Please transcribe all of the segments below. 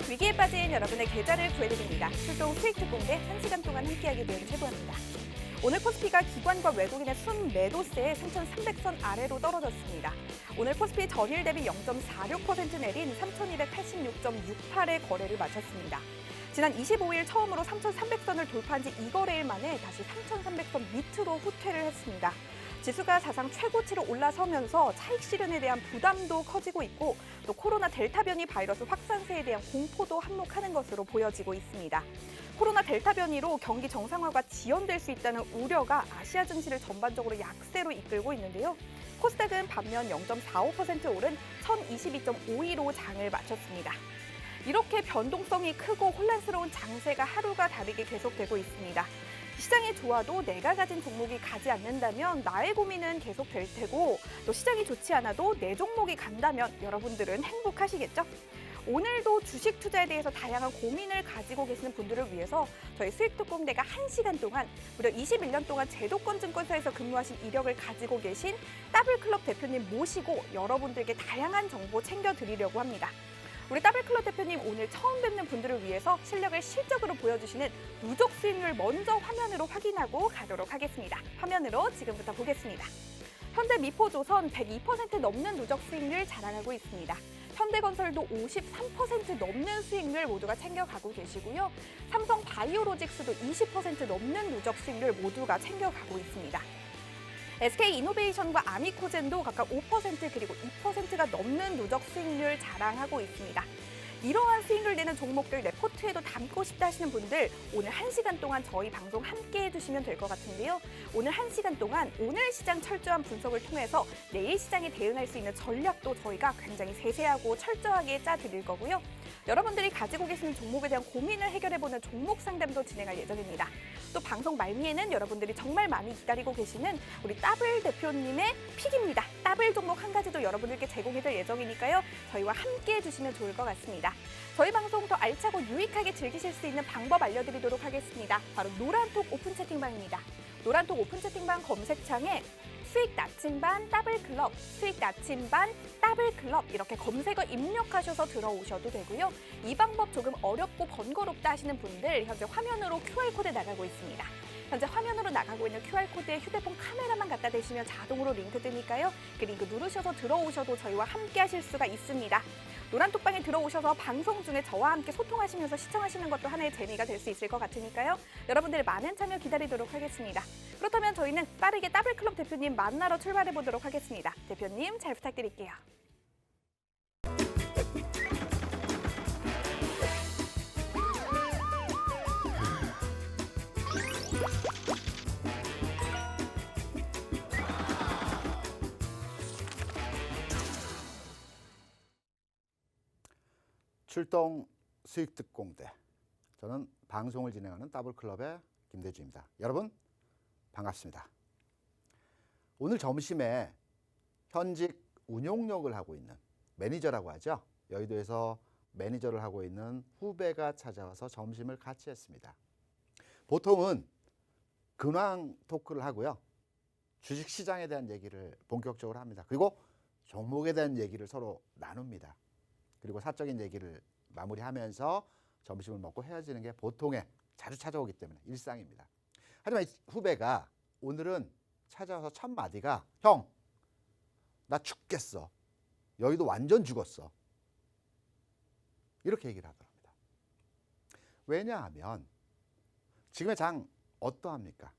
위기에 빠진 여러분의 계좌를 구해드립니다. 출동 수익 특공대 1시간 동안 함께하게 된 최고합니다. 오늘 코스피가 기관과 외국인의 순매도세에 3,300선 아래로 떨어졌습니다. 오늘 코스피 전일 대비 0.46% 내린 3,286.68의 거래를 마쳤습니다. 지난 25일 처음으로 3,300선을 돌파한 지 2거래일 만에 다시 3,300선 밑으로 후퇴를 했습니다. 지수가 사상 최고치로 올라서면서 차익 실현에 대한 부담도 커지고 있고 또 코로나 델타 변이 바이러스 확산세에 대한 공포도 한몫하는 것으로 보여지고 있습니다. 코로나 델타 변이로 경기 정상화가 지연될 수 있다는 우려가 아시아 증시를 전반적으로 약세로 이끌고 있는데요. 코스닥은 반면 0.45% 오른 1022.52로 장을 마쳤습니다. 이렇게 변동성이 크고 혼란스러운 장세가 하루가 다르게 계속되고 있습니다. 시장이 좋아도 내가 가진 종목이 가지 않는다면 나의 고민은 계속될 테고 또 시장이 좋지 않아도 내 종목이 간다면 여러분들은 행복하시겠죠? 오늘도 주식 투자에 대해서 다양한 고민을 가지고 계시는 분들을 위해서 저희 수익특공대가 1시간 동안 무려 21년 동안 제도권 증권사에서 근무하신 이력을 가지고 계신 더블클럽 대표님 모시고 여러분들께 다양한 정보 챙겨드리려고 합니다. 우리 더블클럽 대표님 오늘 처음 뵙는 분들을 위해서 실력을 실적으로 보여주시는 누적 수익률 먼저 화면으로 확인하고 가도록 하겠습니다. 화면으로 지금부터 보겠습니다. 현대미포조선 102% 넘는 누적 수익률 자랑하고 있습니다. 현대건설도 53% 넘는 수익률 모두가 챙겨가고 계시고요. 삼성바이오로직스도 20% 넘는 누적 수익률 모두가 챙겨가고 있습니다. SK이노베이션과 아미코젠도 각각 5% 그리고 2%가 넘는 누적 수익률 자랑하고 있습니다. 이러한 수익률 내는 종목들 내 포트에도 담고 싶다 하시는 분들 오늘 1시간 동안 저희 방송 함께 해주시면 될 것 같은데요. 오늘 1시간 동안 오늘 시장 철저한 분석을 통해서 내일 시장에 대응할 수 있는 전략도 저희가 굉장히 세세하고 철저하게 짜드릴 거고요. 여러분들이 가지고 계시는 종목에 대한 고민을 해결해보는 종목 상담도 진행할 예정입니다. 또 방송 말미에는 여러분들이 정말 많이 기다리고 계시는 우리 더블 대표님의 픽입니다. 더블 종목 한 가지도 여러분들께 제공해드릴 예정이니까요. 저희와 함께 해주시면 좋을 것 같습니다. 저희 방송 더 알차고 유익하게 즐기실 수 있는 방법 알려드리도록 하겠습니다. 바로 노란톡 오픈 채팅방입니다. 노란톡 오픈 채팅방 검색창에 수익 나침반 더블클럽, 수익 나침반 더블클럽 이렇게 검색어 입력하셔서 들어오셔도 되고요. 이 방법 조금 어렵고 번거롭다 하시는 분들 현재 화면으로 QR코드 나가고 있습니다. 현재 화면으로 나가고 있는 QR코드에 휴대폰 카메라만 갖다 대시면 자동으로 링크 뜨니까요. 그 링크 누르셔서 들어오셔도 저희와 함께 하실 수가 있습니다. 노란톡방에 들어오셔서 방송 중에 저와 함께 소통하시면서 시청하시는 것도 하나의 재미가 될 수 있을 것 같으니까요. 여러분들의 많은 참여 기다리도록 하겠습니다. 그렇다면 저희는 빠르게 더블클럽 대표님 만나러 출발해 보도록 하겠습니다. 대표님 잘 부탁드릴게요. 출동 수익특공대. 저는 방송을 진행하는 더블클럽의 김대주입니다. 여러분 반갑습니다. 오늘 점심에 현직 운용력을 하고 있는 매니저라고 하죠. 여의도에서 매니저를 하고 있는 후배가 찾아와서 점심을 같이 했습니다. 보통은 근황 토크를 하고요. 주식시장에 대한 얘기를 본격적으로 합니다. 그리고 종목에 대한 얘기를 서로 나눕니다. 그리고 사적인 얘기를 마무리하면서 점심을 먹고 헤어지는 게 보통에 자주 찾아오기 때문에 일상입니다. 하지만 이 후배가 오늘은 찾아와서 첫 마디가 형, 나 죽겠어. 여기도 완전 죽었어. 이렇게 얘기를 하더랍니다. 왜냐하면 지금의 장 어떠합니까?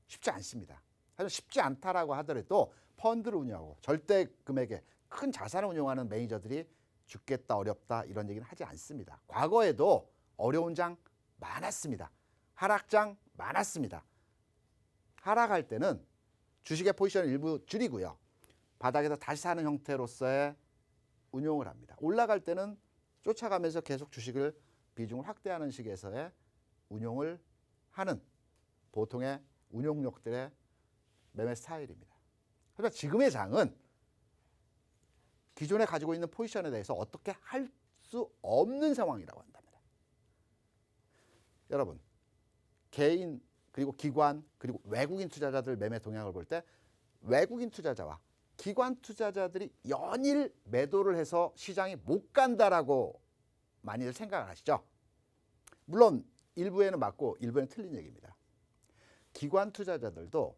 쉽지 않습니다. 하지만 쉽지 않다라고 하더라도 펀드를 운영하고 절대 금액의 큰 자산을 운용하는 매니저들이 죽겠다 어렵다 이런 얘기는 하지 않습니다. 과거에도 어려운 장 많았습니다. 하락장 많았습니다. 하락할 때는 주식의 포지션을 일부 줄이고요. 바닥에서 다시 사는 형태로서의 운용을 합니다. 올라갈 때는 쫓아가면서 계속 주식을 비중을 확대하는 식에서의 운용을 하는 보통의 운용력들의 매매 스타일입니다. 하지만 지금의 장은 기존에 가지고 있는 포지션에 대해서 어떻게 할 수 없는 상황이라고 한답니다. 여러분, 개인 그리고 기관 그리고 외국인 투자자들 매매 동향을 볼 때 외국인 투자자와 기관 투자자들이 연일 매도를 해서 시장이 못 간다라고 많이들 생각을 하시죠. 물론 일부에는 맞고 일부에는 틀린 얘기입니다. 기관 투자자들도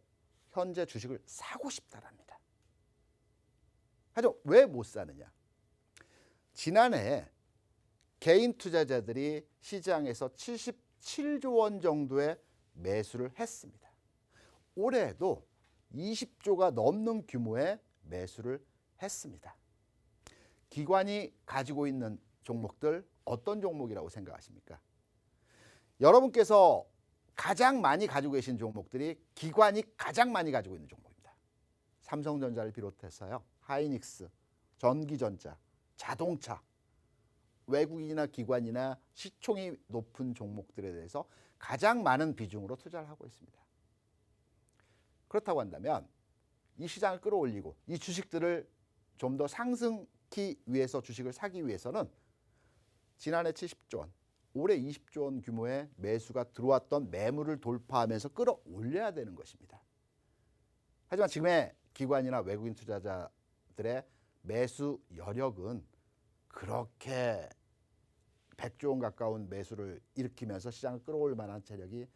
현재 주식을 사고 싶다랍니다. 하지만 왜 못 사느냐? 지난해 개인 투자자들이 시장에서 77조 원 정도의 매수를 했습니다. 올해도 20조가 넘는 규모의 매수를 했습니다. 기관이 가지고 있는 종목들 어떤 종목이라고 생각하십니까? 여러분께서 가장 많이 가지고 계신 종목들이 기관이 가장 많이 가지고 있는 종목입니다. 삼성전자를 비롯해서요. 하이닉스, 전기전자, 자동차, 외국인이나 기관이나 시총이 높은 종목들에 대해서 가장 많은 비중으로 투자를 하고 있습니다. 그렇다고 한다면 이 시장을 끌어올리고 이 주식들을 좀 더 상승기 위해서 주식을 사기 위해서는 지난해 70조 원, 올해 20조 원 규모의 매수가 들어왔던 매물을 돌파하면서 끌어올려야 되는 것입니다. 하지만 지금의 기관이나 외국인 투자자들의 매수 여력은 그렇게 100조 원 가까운 매수를 일으키면서 시장을 끌어올 만한 재력이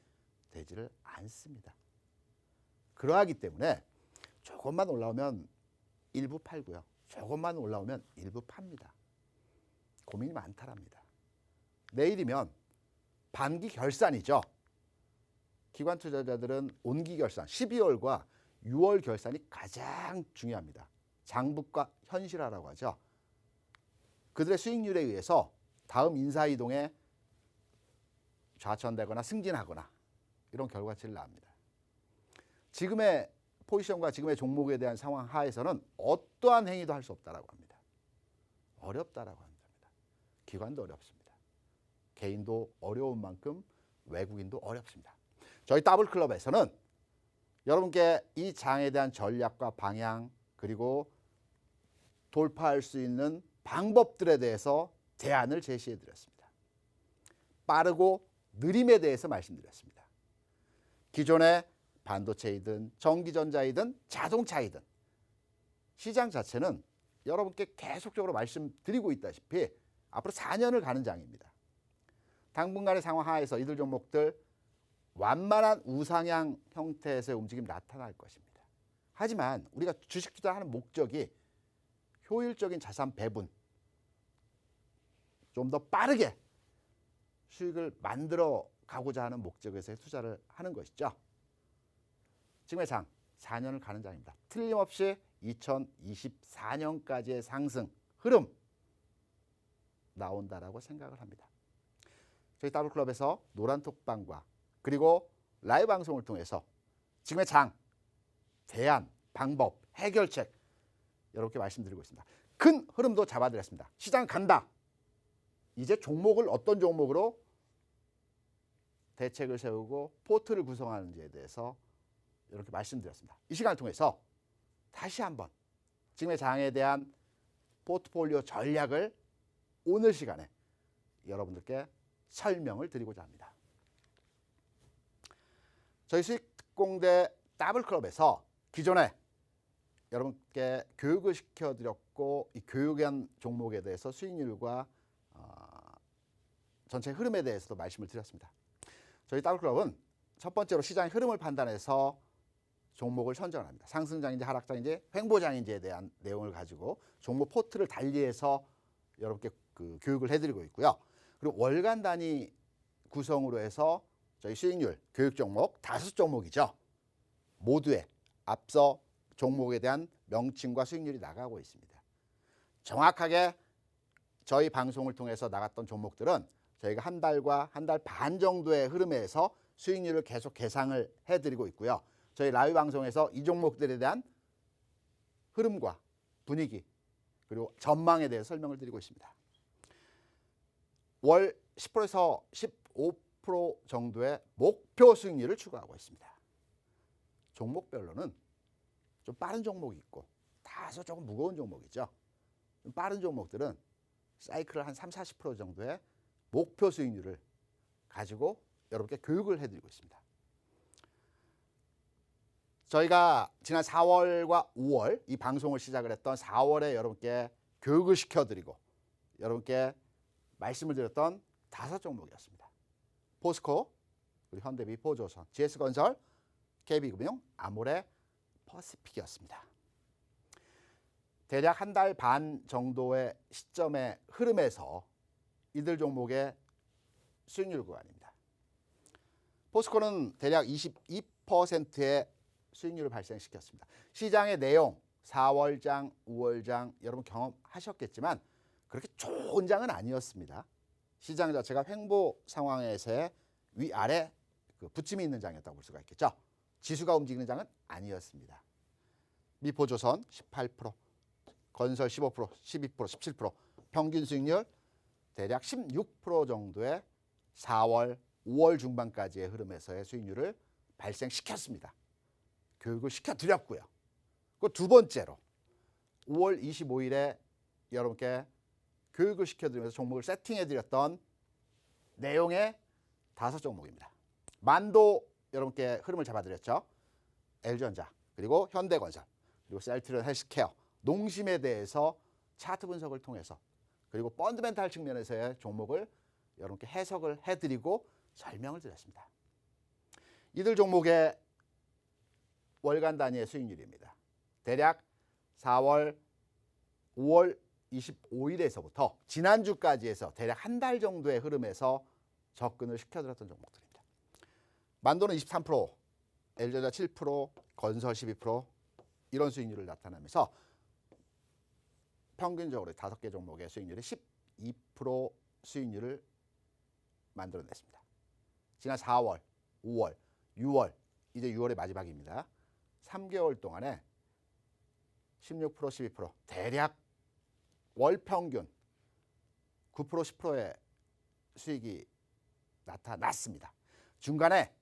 되지를 않습니다. 그러하기 때문에 조금만 올라오면 일부 팔고요. 조금만 올라오면 일부 팝니다. 고민이 많다랍니다. 내일이면 반기 결산이죠. 기관 투자자들은 온기 결산, 12월과 6월 결산이 가장 중요합니다. 장부과 현실화라고 하죠. 그들의 수익률에 의해서 다음 인사이동에 좌천되거나 승진하거나 이런 결과치를 낳습니다. 지금의 포지션과 지금의 종목에 대한 상황 하에서는 어떠한 행위도 할 수 없다라고 합니다. 어렵다라고 합니다. 기관도 어렵습니다. 개인도 어려운 만큼 외국인도 어렵습니다. 저희 더블클럽에서는 여러분께 이 장에 대한 전략과 방향 그리고 돌파할 수 있는 방법들에 대해서 대안을 제시해 드렸습니다. 빠르고 느림에 대해서 말씀드렸습니다. 기존의 반도체이든 전기전자이든 자동차이든 시장 자체는 여러분께 계속적으로 말씀드리고 있다시피 앞으로 4년을 가는 장입니다. 당분간의 상황 하에서 이들 종목들 완만한 우상향 형태에서의 움직임이 나타날 것입니다. 하지만 우리가 주식 투자하는 목적이 효율적인 자산 배분, 좀 더 빠르게 수익을 만들어 가고자 하는 목적에서 투자를 하는 것이죠. 지금의 장, 4년을 가는 장입니다. 틀림없이 2024년까지의 상승 흐름 나온다라고 생각을 합니다. 저희 더블클럽에서 노란톡방과 그리고 라이브 방송을 통해서 지금의 장, 대안, 방법, 해결책 여러분께 말씀드리고 있습니다. 큰 흐름도 잡아드렸습니다. 시장 간다. 이제 종목을 어떤 종목으로 대책을 세우고 포트를 구성하는지에 대해서 이렇게 말씀드렸습니다. 이 시간을 통해서 다시 한번 지금의 장에 대한 포트폴리오 전략을 오늘 시간에 여러분들께 설명을 드리고자 합니다. 저희 수익공대 더블클럽에서 기존에 여러분께 교육을 시켜드렸고 이 교육한 종목에 대해서 수익률과 전체 흐름에 대해서도 말씀을 드렸습니다. 저희 더블클럽은 첫 번째로 시장의 흐름을 판단해서 종목을 선정을 합니다. 상승장인지 하락장인지 횡보장인지에 대한 내용을 가지고 종목 포트를 달리해서 여러분께 그 교육을 해드리고 있고요. 그리고 월간 단위 구성으로 해서 저희 수익률 교육 종목 5종목이죠. 모두에 앞서 종목에 대한 명칭과 수익률이 나가고 있습니다. 정확하게 저희 방송을 통해서 나갔던 종목들은 저희가 한 달과 한 달 반 정도의 흐름에서 수익률을 계속 계상을 해드리고 있고요. 저희 라이브 방송에서 이 종목들에 대한 흐름과 분위기 그리고 전망에 대해서 설명을 드리고 있습니다. 월 10%에서 15% 정도의 목표 수익률을 추구하고 있습니다. 종목별로는 좀 빠른 종목이 있고 다소 조금 무거운 종목이죠. 좀 빠른 종목들은 사이클을 한 30-40% 정도의 목표 수익률을 가지고 여러분께 교육을 해드리고 있습니다. 저희가 지난 4월과 5월 이 방송을 시작을 했던 4월에 여러분께 교육을 시켜드리고 여러분께 말씀을 드렸던 5종목이었습니다. 포스코, 그리고 현대비포조선, GS건설, KB금융, 아모레, 퍼시픽이었습니다. 대략 한 달 반 정도의 시점의 흐름에서 이들 종목의 수익률 구간입니다. 포스코는 대략 22%의 수익률을 발생시켰습니다. 시장의 내용, 4월장, 5월장 여러분 경험하셨겠지만 그렇게 좋은 장은 아니었습니다. 시장 자체가 횡보 상황에서의 위아래 부침이 있는 장이었다고 볼 수가 있겠죠. 지수가 움직이는 장은 아니었습니다. 미포조선 18%, 건설 15%, 12%, 17%, 평균 수익률 대략 16% 정도의 4월, 5월 중반까지의 흐름에서의 수익률을 발생시켰습니다. 교육을 시켜드렸고요. 그 두 번째로 5월 25일에 여러분께 교육을 시켜드리면서 종목을 세팅해드렸던 내용의 5종목입니다. 만도 여러분께 흐름을 잡아드렸죠. LG전자, 그리고 현대건설, 그리고 셀트리온 헬스케어, 농심에 대해서 차트 분석을 통해서 그리고 펀드멘탈 측면에서의 종목을 여러분께 해석을 해드리고 설명을 드렸습니다. 이들 종목의 월간 단위의 수익률입니다. 대략 4월, 5월 25일에서부터 지난주까지 해서 대략 한 달 정도의 흐름에서 접근을 시켜드렸던 종목들입니다. 만도는 23%, LG전자 7%, 건설 12% 이런 수익률을 나타내면서 평균적으로 5개 종목의 수익률이 12% 수익률을 만들어냈습니다. 지난 4월, 5월, 6월, 이제 6월의 마지막입니다. 3개월 동안에 16%, 12% 대략 월 평균 9%, 10%의 수익이 나타났습니다. 중간에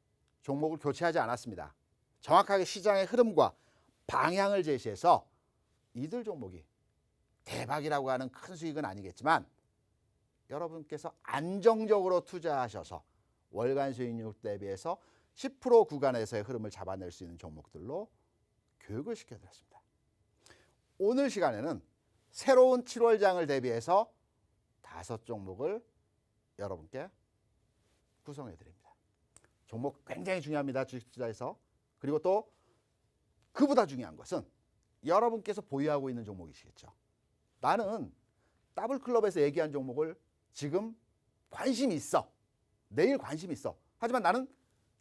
종목을 교체하지 않았습니다. 정확하게 시장의 흐름과 방향을 제시해서 이들 종목이 대박이라고 하는 큰 수익은 아니겠지만 여러분께서 안정적으로 투자하셔서 월간 수익률 대비해서 10% 구간에서의 흐름을 잡아낼 수 있는 종목들로 교육을 시켜드렸습니다. 오늘 시간에는 새로운 7월장을 대비해서 5종목을 여러분께 구성해드립니다. 종목 굉장히 중요합니다. 주식 투자에서. 그리고 또 그보다 중요한 것은 여러분께서 보유하고 있는 종목이시겠죠. 나는 더블클럽에서 얘기한 종목을 지금 관심이 있어. 내일 관심이 있어. 하지만 나는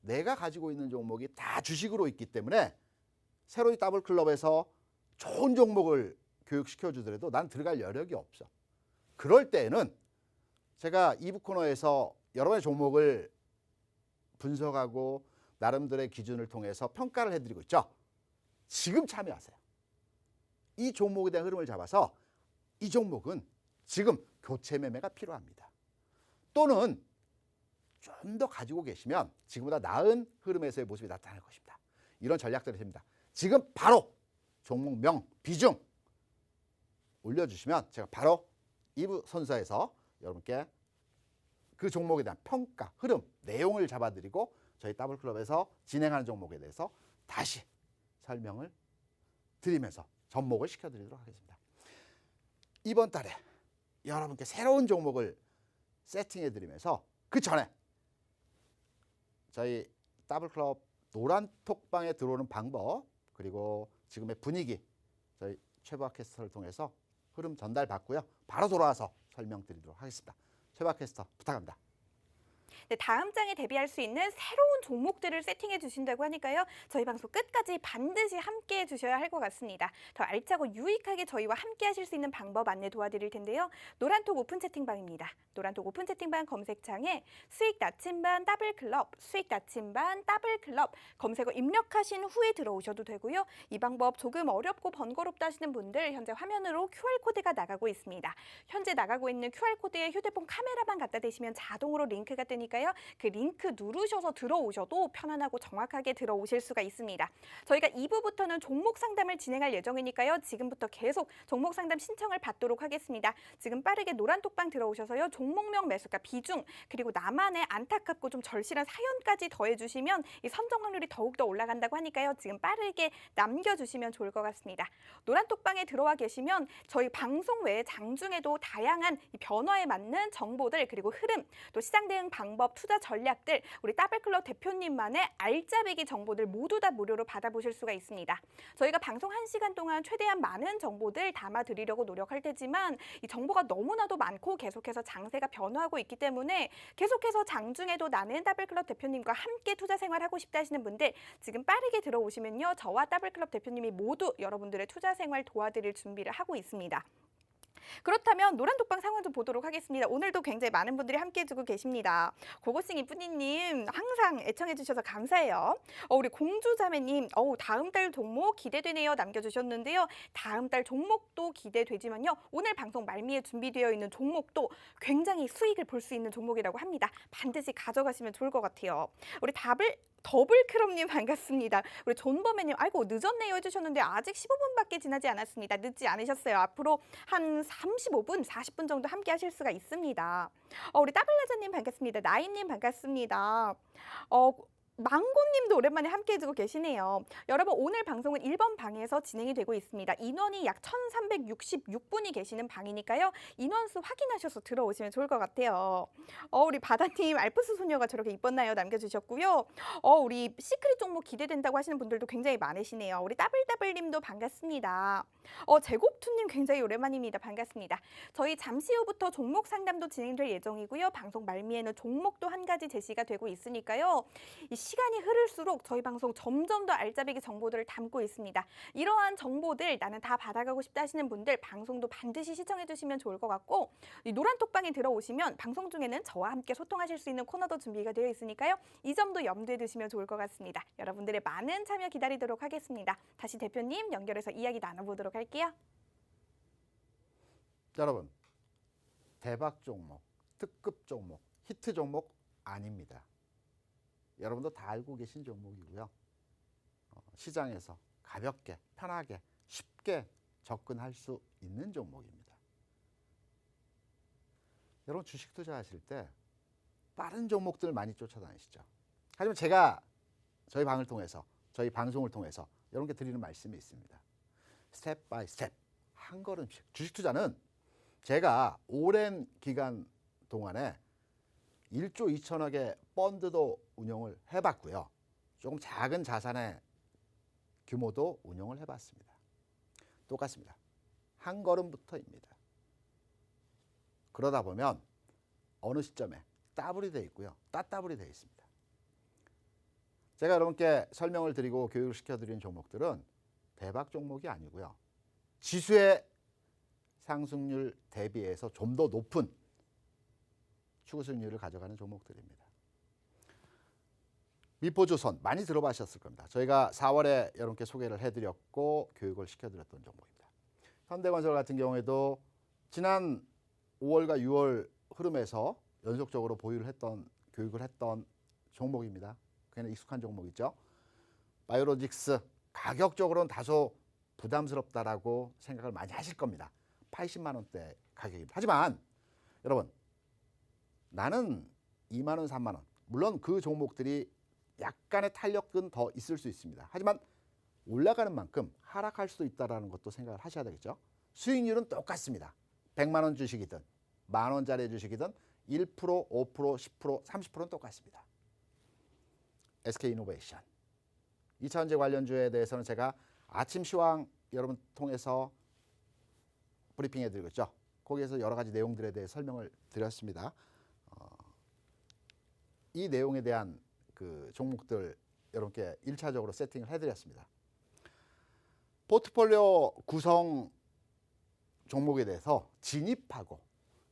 내가 가지고 있는 종목이 다 주식으로 있기 때문에 새로이 더블클럽에서 좋은 종목을 교육시켜주더라도 난 들어갈 여력이 없어. 그럴 때에는 제가 2부 코너에서 여러 가지 종목을 분석하고 나름대로의 기준을 통해서 평가를 해드리고 있죠. 지금 참여하세요. 이 종목에 대한 흐름을 잡아서 이 종목은 지금 교체 매매가 필요합니다. 또는 좀 더 가지고 계시면 지금보다 나은 흐름에서의 모습이 나타날 것입니다. 이런 전략들이 됩니다. 지금 바로 종목명, 비중 올려주시면 제가 바로 2부 순서에서 여러분께 그 종목에 대한 평가, 흐름, 내용을 잡아드리고 저희 더블클럽에서 진행하는 종목에 대해서 다시 설명을 드리면서 접목을 시켜드리도록 하겠습니다. 이번 달에 여러분께 새로운 종목을 세팅해드리면서 그 전에 저희 더블클럽 노란 톡방에 들어오는 방법 그리고 지금의 분위기 저희 최박 캐스터를 통해서 흐름 전달 받고요. 바로 돌아와서 설명드리도록 하겠습니다. 최박 캐스터 부탁합니다. 네, 다음 장에 대비할 수 있는 새로운 종목들을 세팅해 주신다고 하니까요. 저희 방송 끝까지 반드시 함께해 주셔야 할 것 같습니다. 더 알차고 유익하게 저희와 함께 하실 수 있는 방법 안내 도와드릴 텐데요. 노란톡 오픈 채팅방입니다. 노란톡 오픈 채팅방 검색창에 수익 나침반 더블클럽, 수익 나침반 더블클럽 검색어 입력하신 후에 들어오셔도 되고요. 이 방법 조금 어렵고 번거롭다 하시는 분들 현재 화면으로 QR코드가 나가고 있습니다. 현재 나가고 있는 QR코드에 휴대폰 카메라만 갖다 대시면 자동으로 링크가 뜨니 테니까요. 그 링크 누르셔서 들어오셔도 편안하고 정확하게 들어오실 수가 있습니다. 저희가 2부부터는 종목 상담을 진행할 예정이니까요. 지금부터 계속 종목 상담 신청을 받도록 하겠습니다. 지금 빠르게 노란톡방 들어오셔서요. 종목명 매수가 비중 그리고 나만의 안타깝고 좀 절실한 사연까지 더해주시면 이 선정 확률이 더욱더 올라간다고 하니까요. 지금 빠르게 남겨주시면 좋을 것 같습니다. 노란톡방에 들어와 계시면 저희 방송 외에 장중에도 다양한 이 변화에 맞는 정보들 그리고 흐름 또 시장 대응 방법 투자 전략들 우리 따블클럽 대표님만의 알짜배기 정보들 모두 다 무료로 받아보실 수가 있습니다. 저희가 방송 1시간 동안 최대한 많은 정보들 담아드리려고 노력할 테지만 이 정보가 너무나도 많고 계속해서 장세가 변화하고 있기 때문에 계속해서 장중에도 나는 따블클럽 대표님과 함께 투자 생활하고 싶다 하시는 분들 지금 빠르게 들어오시면요. 저와 따블클럽 대표님이 모두 여러분들의 투자 생활 도와드릴 준비를 하고 있습니다. 그렇다면 노란톡방 상황 좀 보도록 하겠습니다. 오늘도 굉장히 많은 분들이 함께 해주고 계십니다. 고고싱이 뿌니님 항상 애청해 주셔서 감사해요. 우리 공주자매님 다음 달 종목 기대되네요 남겨주셨는데요. 다음 달 종목도 기대되지만요. 오늘 방송 말미에 준비되어 있는 종목도 굉장히 수익을 볼 수 있는 종목이라고 합니다. 반드시 가져가시면 좋을 것 같아요. 우리 더블크럼님 반갑습니다. 우리 존버맨님 아이고 늦었네요 해주셨는데 아직 15분밖에 지나지 않았습니다. 늦지 않으셨어요. 앞으로 한 35분, 40분 정도 함께 하실 수가 있습니다. 우리 따블라자님 반갑습니다. 나인님 반갑습니다. 망고님도 오랜만에 함께 해주고 계시네요. 여러분 오늘 방송은 1번 방에서 진행이 되고 있습니다. 인원이 약 1366분이 계시는 방이니까요. 인원수 확인하셔서 들어오시면 좋을 것 같아요. 우리 바다님 알프스 소녀가 저렇게 이뻤나요? 남겨주셨고요. 우리 시크릿 종목 기대된다고 하시는 분들도 굉장히 많으시네요. 우리 따블따블님도 반갑습니다. 제곡투님 굉장히 오랜만입니다. 반갑습니다. 저희 잠시 후부터 종목 상담도 진행될 예정이고요. 방송 말미에는 종목도 한 가지 제시가 되고 있으니까요. 이 시간이 흐를수록 저희 방송 점점 더 알짜배기 정보들을 담고 있습니다. 이러한 정보들 나는 다 받아가고 싶다 하시는 분들 방송도 반드시 시청해 주시면 좋을 것 같고 이 노란톡방에 들어오시면 방송 중에는 저와 함께 소통하실 수 있는 코너도 준비가 되어 있으니까요. 이 점도 염두에 두시면 좋을 것 같습니다. 여러분들의 많은 참여 기다리도록 하겠습니다. 다시 대표님 연결해서 이야기 나눠보도록 할게요. 여러분, 대박 종목, 특급 종목, 히트 종목 아닙니다. 여러분도 다 알고 계신 종목이고요. 시장에서 가볍게, 편하게, 쉽게 접근할 수 있는 종목입니다. 여러분 주식 투자하실 때 빠른 종목들 많이 쫓아다니시죠. 하지만 제가 저희 방을 통해서, 저희 방송을 통해서 여러분께 드리는 말씀이 있습니다. 스텝 바이 스텝, 한 걸음씩. 주식 투자는 제가 오랜 기간 동안에 1조 2천억의 펀드도 운용을 해봤고요. 조금 작은 자산의 규모도 운용을 해봤습니다. 똑같습니다. 한 걸음부터입니다. 그러다 보면 어느 시점에 따블이 되어 있고요. 따따블이 되어 있습니다. 제가 여러분께 설명을 드리고 교육을 시켜드리는 종목들은 대박 종목이 아니고요. 지수의 상승률 대비해서 좀 더 높은 추구 수익률을 가져가는 종목들입니다. 미포조선 많이 들어보셨을 겁니다. 저희가 4월에 여러분께 소개를 해드렸고 교육을 시켜드렸던 종목입니다. 현대건설 같은 경우에도 지난 5월과 6월 흐름에서 연속적으로 보유를 했던 교육을 했던 종목입니다. 굉장히 익숙한 종목이죠. 바이오로직스 가격적으로는 다소 부담스럽다라고 생각을 많이 하실 겁니다. 80만 원대 가격입니다. 하지만 여러분 나는 2만 원, 3만 원. 물론 그 종목들이 약간의 탄력은 더 있을 수 있습니다. 하지만 올라가는 만큼 하락할 수도 있다는 것도 생각을 하셔야 되겠죠. 수익률은 똑같습니다. 100만 원 주식이든 만 원짜리 주식이든 1%, 5%, 10%, 30%는 똑같습니다. SK이노베이션. 2차전지 관련주에 대해서는 제가 아침 시황 여러분 통해서 브리핑해 드리고 있죠. 거기에서 여러 가지 내용들에 대해 설명을 드렸습니다. 이 내용에 대한 그 종목들 여러분께 1차적으로 세팅을 해드렸습니다. 포트폴리오 구성 종목에 대해서 진입하고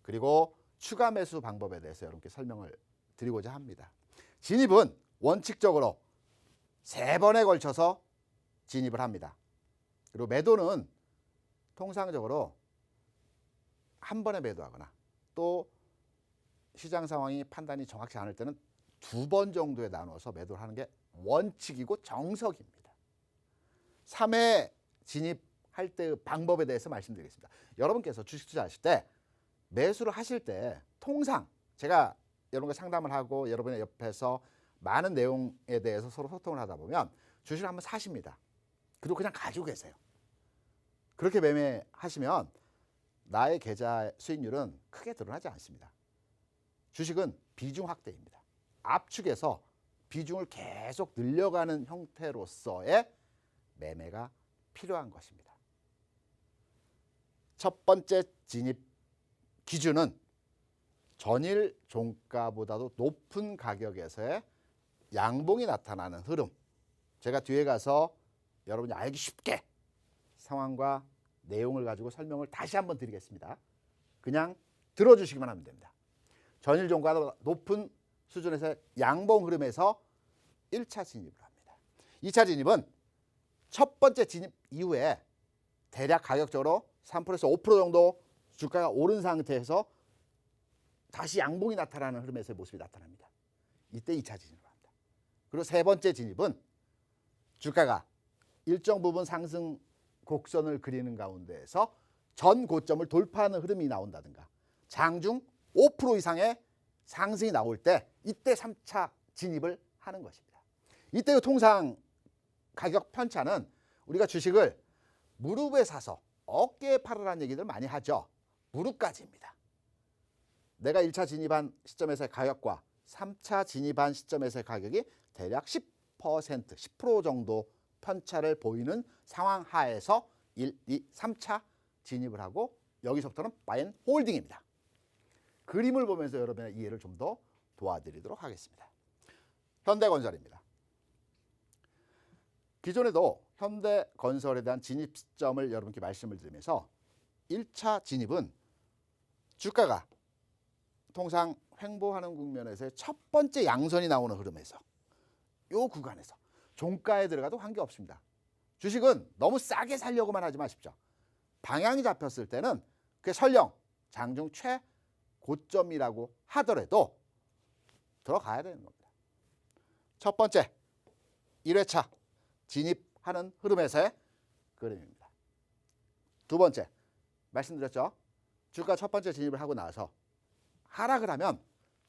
그리고 추가 매수 방법에 대해서 여러분께 설명을 드리고자 합니다. 진입은 원칙적으로 3번에 걸쳐서 진입을 합니다. 그리고 매도는 통상적으로 한 번에 매도하거나 또 시장 상황이 판단이 정확치 않을 때는 2번 정도에 나눠서 매도를 하는 게 원칙이고 정석입니다. 3회 진입할 때의 방법에 대해서 말씀드리겠습니다. 여러분께서 주식 투자하실 때 매수를 하실 때 통상 제가 여러분과 상담을 하고 여러분의 옆에서 많은 내용에 대해서 서로 소통을 하다 보면 주식을 한번 사십니다. 그리고 그냥 가지고 계세요. 그렇게 매매하시면 나의 계좌 수익률은 크게 드러나지 않습니다. 주식은 비중 확대입니다. 압축해서 비중을 계속 늘려가는 형태로서의 매매가 필요한 것입니다. 첫 번째 진입 기준은 전일 종가보다도 높은 가격에서의 양봉이 나타나는 흐름. 제가 뒤에 가서 여러분이 알기 쉽게 상황과 내용을 가지고 설명을 다시 한번 드리겠습니다. 그냥 들어주시기만 하면 됩니다. 전일 종가보다 높은 수준에서 양봉 흐름에서 1차 진입을 합니다. 2차 진입은 첫 번째 진입 이후에 대략 가격적으로 3%에서 5% 정도 주가가 오른 상태에서 다시 양봉이 나타나는 흐름에서의 모습이 나타납니다. 이때 2차 진입을 합니다. 그리고 세 번째 진입은 주가가 일정 부분 상승 곡선을 그리는 가운데에서 전 고점을 돌파하는 흐름이 나온다든가 장중 5% 이상의 상승이 나올 때 이때 3차 진입을 하는 것입니다. 이때의 통상 가격 편차는 우리가 주식을 무릎에 사서 어깨에 팔으라는 얘기들 많이 하죠. 무릎까지입니다. 내가 1차 진입한 시점에서의 가격과 3차 진입한 시점에서의 가격이 대략 10%, 10% 정도 편차를 보이는 상황 하에서 1, 2, 3차 진입을 하고 여기서부터는 바앤 홀딩입니다. 그림을 보면서 여러분의 이해를 좀 더 도와드리도록 하겠습니다. 현대건설입니다. 기존에도 현대건설에 대한 진입 시점을 여러분께 말씀을 드리면서 1차 진입은 주가가 통상 횡보하는 국면에서의 첫 번째 양선이 나오는 흐름에서 이 구간에서 종가에 들어가도 관계없습니다. 주식은 너무 싸게 살려고만 하지 마십시오. 방향이 잡혔을 때는 그게 설령 장중 최고점이라고 하더라도 들어가야 되는 겁니다. 첫 번째 1회차 진입하는 흐름에서의 그림입니다. 두 번째 말씀드렸죠. 주가 첫 번째 진입을 하고 나서 하락을 하면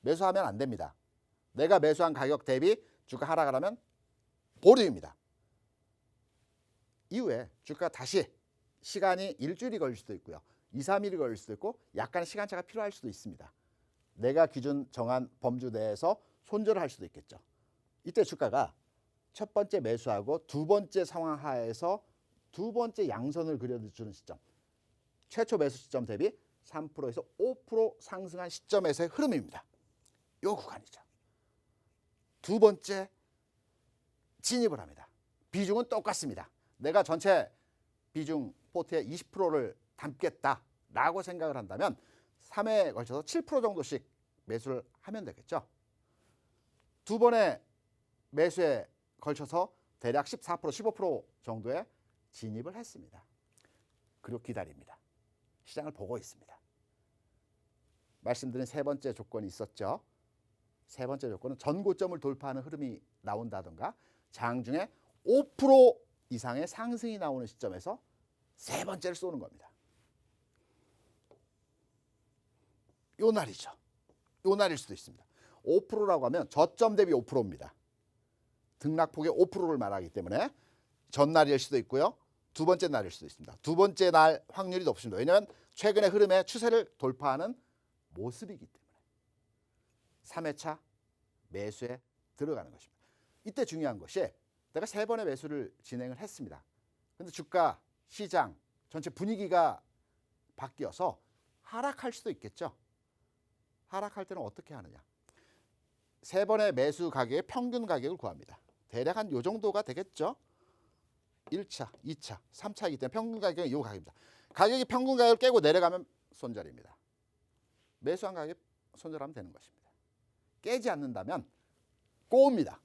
매수하면 안 됩니다. 내가 매수한 가격 대비 주가 하락을 하면 보류입니다. 이후에 주가 다시 시간이 일주일이 걸릴 수도 있고요. 2, 3일이 걸릴 수도 있고 약간의 시간차가 필요할 수도 있습니다. 내가 기준 정한 범주 내에서 손절을 할 수도 있겠죠. 이때 주가가 첫 번째 매수하고 두 번째 상황 하에서 두 번째 양선을 그려주는 시점. 최초 매수 시점 대비 3%에서 5% 상승한 시점에서의 흐름입니다. 이 구간이죠. 두 번째 진입을 합니다. 비중은 똑같습니다. 내가 전체 비중 포트의 20%를 담겠다라고 생각을 한다면 3회에 걸쳐서 7% 정도씩 매수를 하면 되겠죠. 두 번의 매수에 걸쳐서 대략 14%, 15% 정도의 진입을 했습니다. 그리고 기다립니다. 시장을 보고 있습니다. 말씀드린 세 번째 조건이 있었죠. 세 번째 조건은 전고점을 돌파하는 흐름이 나온다든가 장중에 5% 이상의 상승이 나오는 시점에서 세 번째를 쏘는 겁니다. 요 날이죠. 요 날일 수도 있습니다. 5%라고 하면 저점 대비 5%입니다. 등락폭의 5%를 말하기 때문에 전날일 수도 있고요. 두 번째 날일 수도 있습니다. 두 번째 날 확률이 높습니다. 왜냐하면 최근의 흐름의 추세를 돌파하는 모습이기 때문에 3회차 매수에 들어가는 것입니다. 이때 중요한 것이 내가 세 번의 매수를 진행을 했습니다. 그런데 주가, 시장, 전체 분위기가 바뀌어서 하락할 수도 있겠죠. 하락할 때는 어떻게 하느냐. 세 번의 매수 가격의 평균 가격을 구합니다. 대략 한 요 정도가 되겠죠. 1차, 2차, 3차이기 때문에 평균 가격은 이 가격입니다. 가격이 평균 가격을 깨고 내려가면 손절입니다. 매수한 가격에 손절하면 되는 것입니다. 깨지 않는다면 꼬웁니다.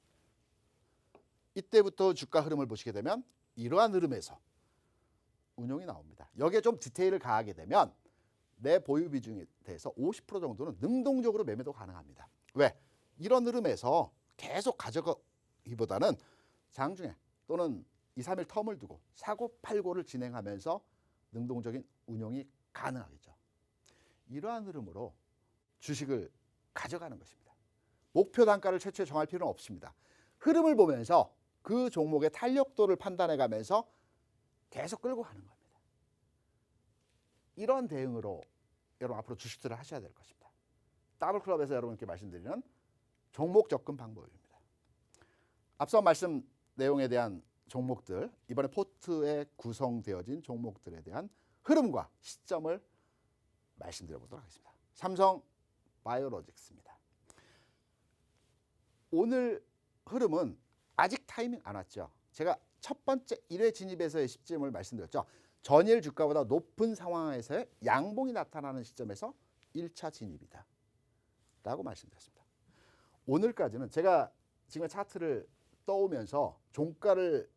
이때부터 주가 흐름을 보시게 되면 이러한 흐름에서 운용이 나옵니다. 여기에 좀 디테일을 가하게 되면 내 보유 비중에 대해서 50% 정도는 능동적으로 매매도 가능합니다. 왜? 이런 흐름에서 계속 가져가기보다는 장중에 또는 2, 3일 텀을 두고 사고 팔고를 진행하면서 능동적인 운용이 가능하겠죠. 이러한 흐름으로 주식을 가져가는 것입니다. 목표 단가를 최초에 정할 필요는 없습니다. 흐름을 보면서 그 종목의 탄력도를 판단해 가면서 계속 끌고 가는 겁니다. 이런 대응으로 여러분 앞으로 주식들을 하셔야 될 것입니다. 더블클럽에서 여러분께 말씀드리는 종목 접근 방법입니다. 앞서 말씀 내용에 대한 종목들, 이번에 포트에 구성되어진 종목들에 대한 흐름과 시점을 말씀드려보도록 하겠습니다. 삼성 바이오로직스입니다. 오늘 흐름은 아직 타이밍 안 왔죠. 제가 첫 번째 1회 진입에서의 시점을 말씀드렸죠. 전일 주가보다 높은 상황에서의 양봉이 나타나는 시점에서 1차 진입이다 라고 말씀드렸습니다. 오늘까지는 제가 지금 차트를 떠오면서 종가를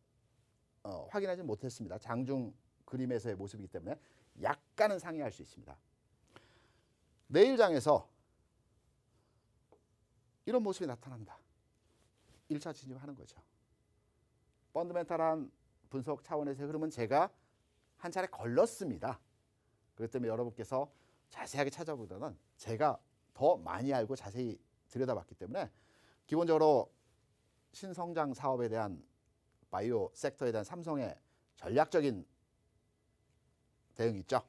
확인하지 못했습니다. 장중 그림에서의 모습이기 때문에 약간은 상회할 수 있습니다. 내일 장에서 이런 모습이 나타난다. 1차 진입하는 거죠. 펀더멘탈한 분석 차원에서의 흐름은 제가 한 차례 걸렀습니다. 그렇기 때문에 여러분께서 자세하게 찾아보다는 제가 더 많이 알고 자세히 들여다봤기 때문에 기본적으로 신성장 사업에 대한 바이오 섹터에 대한 삼성의 전략적인 대응이 있죠.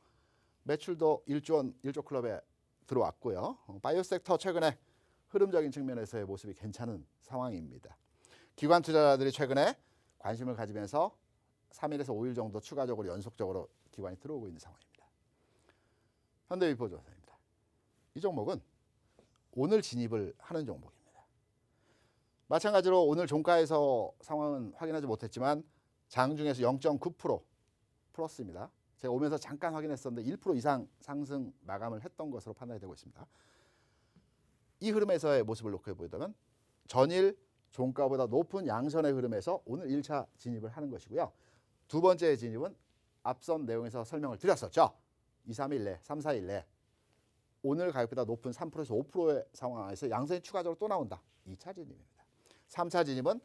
매출도 1조 원 1조 클럽에 들어왔고요. 바이오 섹터 최근에 흐름적인 측면에서의 모습이 괜찮은 상황입니다. 기관 투자자들이 최근에 관심을 가지면서 3일에서 5일 정도 추가적으로 연속적으로 기관이 들어오고 있는 상황입니다. 현대위포조선입니다. 이 종목은 오늘 진입을 하는 종목입니다. 마찬가지로 오늘 종가에서 상황은 확인하지 못했지만 장중에서 0.9% 플러스입니다. 제가 오면서 잠깐 확인했었는데 1% 이상 상승 마감을 했던 것으로 판단이 되고 있습니다. 이 흐름에서의 모습을 놓고 보자면 전일 종가보다 높은 양선의 흐름에서 오늘 1차 진입을 하는 것이고요. 두 번째 진입은 앞선 내용에서 설명을 드렸었죠. 2, 3일 내, 3, 4일 내 오늘 가격보다 높은 3%에서 5%의 상황에서 양선이 추가적으로 또 나온다. 2차 진입입니다. 3차 진입은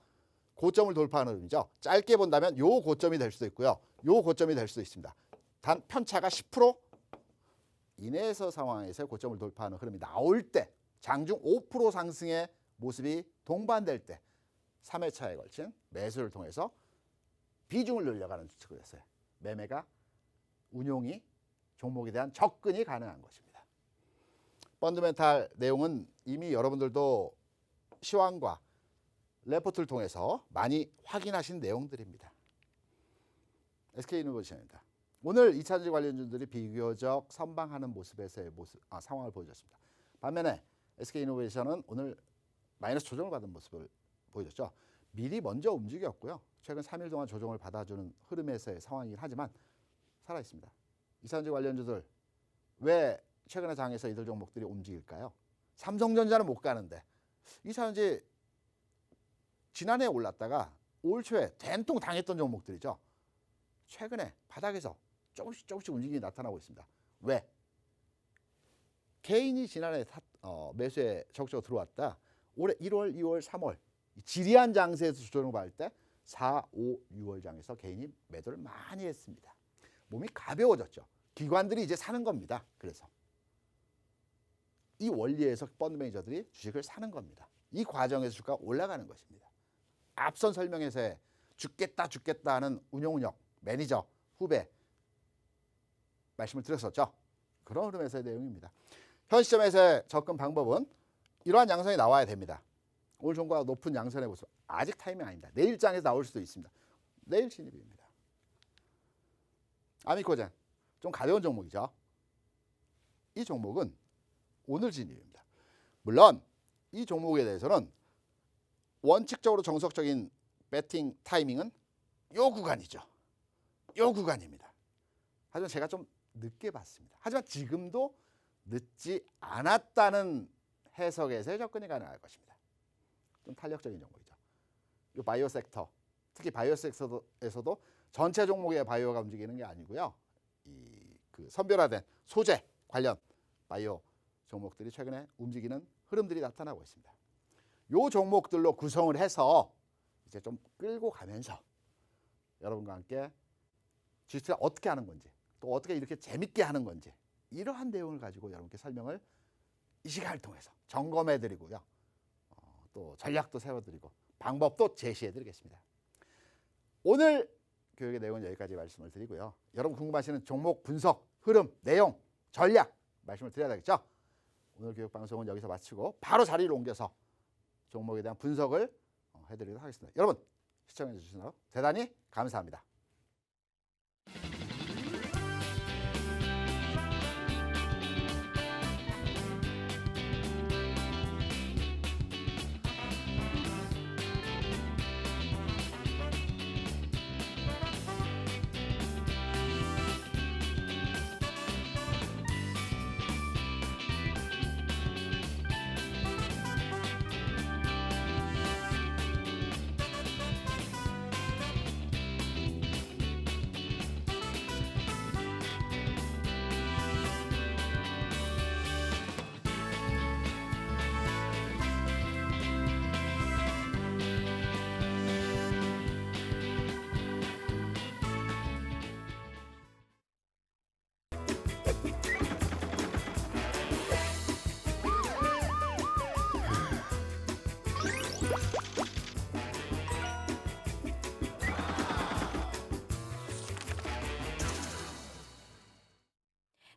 고점을 돌파하는 흐름이죠. 짧게 본다면 요 고점이 될 수도 있고요. 요 고점이 될 수도 있습니다. 단 편차가 10% 이내에서 상황에서 고점을 돌파하는 흐름이 나올 때 장중 5% 상승의 모습이 동반될 때 3회차에 걸친 매수를 통해서 비중을 늘려가는 추측을 했어요. 매매가 운용이 종목에 대한 접근이 가능한 것입니다. 펀더멘탈 내용은 이미 여러분들도 시황과 레포트를 통해서 많이 확인하신 내용들입니다. SK이노베이션입니다. 오늘 2차전지 관련주들이 비교적 선방하는 모습에서의 상황을 보여줬습니다. 반면에 SK이노베이션은 오늘 마이너스 조정을 받은 모습을 보여줬죠. 미리 먼저 움직였고요. 최근 3일 동안 조정을 받아주는 흐름에서의 상황이긴 하지만 살아있습니다. 2차전지 관련주들 왜 최근의 장에서 이들 종목들이 움직일까요? 삼성전자는 못 가는데 2차전지 지난해 올랐다가 올 초에 된통 당했던 종목들이죠. 최근에 바닥에서 조금씩 움직임이 나타나고 있습니다. 왜? 개인이 지난해 매수에 적극적으로 들어왔다. 올해 1월, 2월, 3월 지리한 장세에서 조정을 받을 때 4, 5, 6월 장에서 개인이 매도를 많이 했습니다. 몸이 가벼워졌죠. 기관들이 이제 사는 겁니다. 그래서 이 원리에서 펀드 매니저들이 주식을 사는 겁니다. 이 과정에서 주가가 올라가는 것입니다. 앞선 설명에서의 죽겠다 하는 운용력, 매니저, 후배 말씀을 드렸었죠. 그런 흐름에서의 내용입니다. 현 시점에서의 접근 방법은 이러한 양선이 나와야 됩니다. 오늘 종가가 높은 양선의 모습 아직 타이밍 아닙니다. 내일 장에서 나올 수도 있습니다. 내일 진입입니다. 아미코젠 좀 가벼운 종목이죠. 이 종목은 오늘 진입입니다. 물론 이 종목에 대해서는 원칙적으로 정석적인 배팅 타이밍은 요 구간이죠. 요 구간입니다. 하지만 제가 좀 늦게 봤습니다. 하지만 지금도 늦지 않았다는 해석에서의 접근이 가능할 것입니다. 좀 탄력적인 종목이죠. 이 바이오 섹터, 특히 바이오 섹터에서도 전체 종목의 바이오가 움직이는 게 아니고요. 그 선별화된 소재, 관련 바이오 종목들이 최근에 움직이는 흐름들이 나타나고 있습니다. 요 종목들로 구성을 해서 이제 좀 끌고 가면서 여러분과 함께 주식투자 어떻게 하는 건지, 또 어떻게 이렇게 재밌게 하는 건지, 이러한 내용을 가지고 여러분께 설명을 이 시간을 통해서 점검해 드리고요. 또 전략도 세워드리고 방법도 제시해 드리겠습니다. 오늘 교육의 내용은 여기까지 말씀을 드리고요. 여러분 궁금하시는 종목 분석, 흐름, 내용, 전략 말씀을 드려야 되겠죠. 오늘 교육 방송은 여기서 마치고 바로 자리를 옮겨서 종목에 대한 분석을 해드리도록 하겠습니다. 여러분 시청해 주셔서 대단히 감사합니다.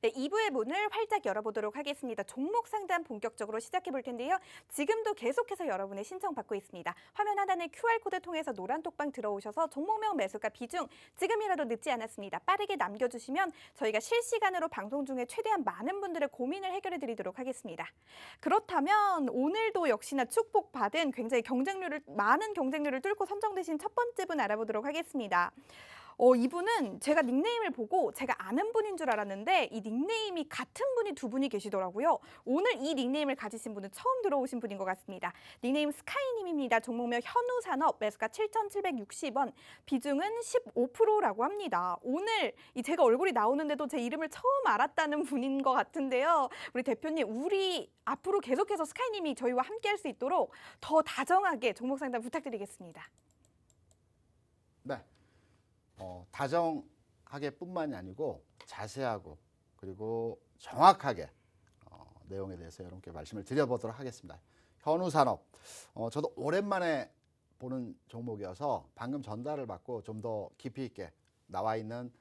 네, 2부의 문을 활짝 열어보도록 하겠습니다. 종목 상담 본격적으로 시작해 볼 텐데요. 지금도 계속해서 여러분의 신청 받고 있습니다. 화면 하단의 QR코드 통해서 노란 톡방 들어오셔서 종목명 매수가 비중 지금이라도 늦지 않았습니다. 빠르게 남겨주시면 저희가 실시간으로 방송 중에 최대한 많은 분들의 고민을 해결해 드리도록 하겠습니다. 그렇다면 오늘도 역시나 축복받은 굉장히 많은 경쟁률을 뚫고 선정되신 첫 번째 분 알아보도록 하겠습니다. 이분은 제가 닉네임을 보고 제가 아는 분인 줄 알았는데 이 닉네임이 같은 분이 두 분이 계시더라고요. 오늘 이 닉네임을 가지신 분은 처음 들어오신 분인 것 같습니다. 닉네임 스카이님입니다. 종목명 현우산업, 매수가 7,760원, 비중은 15%라고 합니다. 오늘 제가 얼굴이 나오는데도 제 이름을 처음 알았다는 분인 것 같은데요. 우리 대표님, 우리 앞으로 계속해서 스카이님이 저희와 함께 할 수 있도록 더 다정하게 종목 상담 부탁드리겠습니다. 네. 다정하게 뿐만이 아니고 자세하고 그리고 정확하게 내용에 대해서 여러분께 말씀을 드려보도록 하겠습니다. 현우산업, 저도 오랜만에 보는 종목이어서 방금 전달을 받고 좀 더 깊이 있게 나와 있는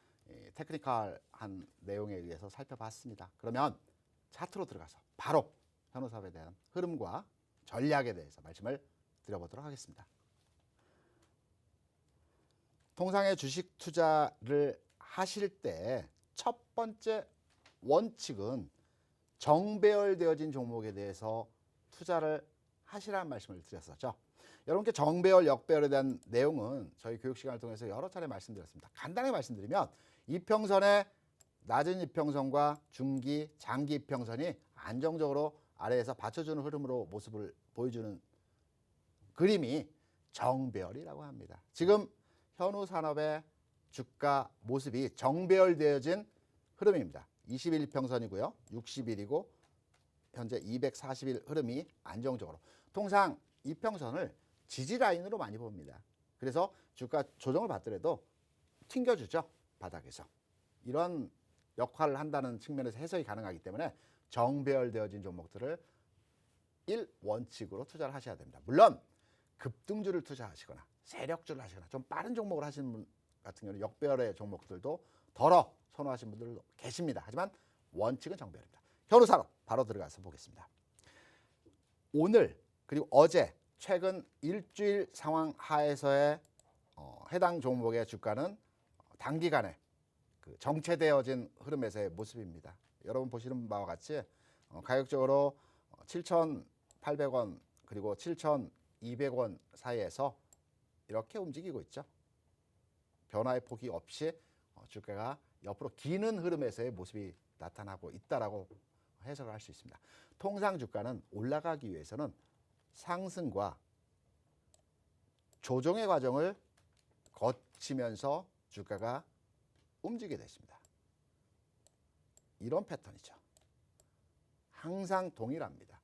테크니컬한 내용에 의해서 살펴봤습니다. 그러면 차트로 들어가서 바로 현우산업에 대한 흐름과 전략에 대해서 말씀을 드려보도록 하겠습니다. 통상의 주식 투자를 하실 때 첫 번째 원칙은 정배열되어진 종목에 대해서 투자를 하시라는 말씀을 드렸었죠. 여러분께 정배열, 역배열에 대한 내용은 저희 교육 시간을 통해서 여러 차례 말씀드렸습니다. 간단하게 말씀드리면 이평선의 낮은 이평선과 중기, 장기 이평선이 안정적으로 아래에서 받쳐주는 흐름으로 모습을 보여주는 그림이 정배열이라고 합니다. 지금 현우산업의 주가 모습이 정배열되어진 흐름입니다. 21평선이고요. 60일이고 현재 240일 흐름이 안정적으로. 통상 이평선을 지지라인으로 많이 봅니다. 그래서 주가 조정을 받더라도 튕겨주죠. 바닥에서. 이런 역할을 한다는 측면에서 해석이 가능하기 때문에 정배열되어진 종목들을 1원칙으로 투자를 하셔야 됩니다. 물론 급등주를 투자하시거나 세력주를 하시거나 좀 빠른 종목을 하시는 분 같은 경우는 역배열의 종목들도 덜어 선호하시는 분들도 계십니다. 하지만 원칙은 정배열입니다. 현우산업 바로 들어가서 보겠습니다. 오늘 그리고 어제 최근 일주일 상황 하에서의 해당 종목의 주가는 단기간에 그 정체되어진 흐름에서의 모습입니다. 여러분 보시는 바와 같이 가격적으로 7,800원 그리고 7,200원 사이에서 이렇게 움직이고 있죠. 변화의 폭이 없이 주가가 옆으로 기는 흐름에서의 모습이 나타나고 있다라고 해석을 할 수 있습니다. 통상 주가는 올라가기 위해서는 상승과 조정의 과정을 거치면서 주가가 움직이게 됐습니다. 이런 패턴이죠. 항상 동일합니다.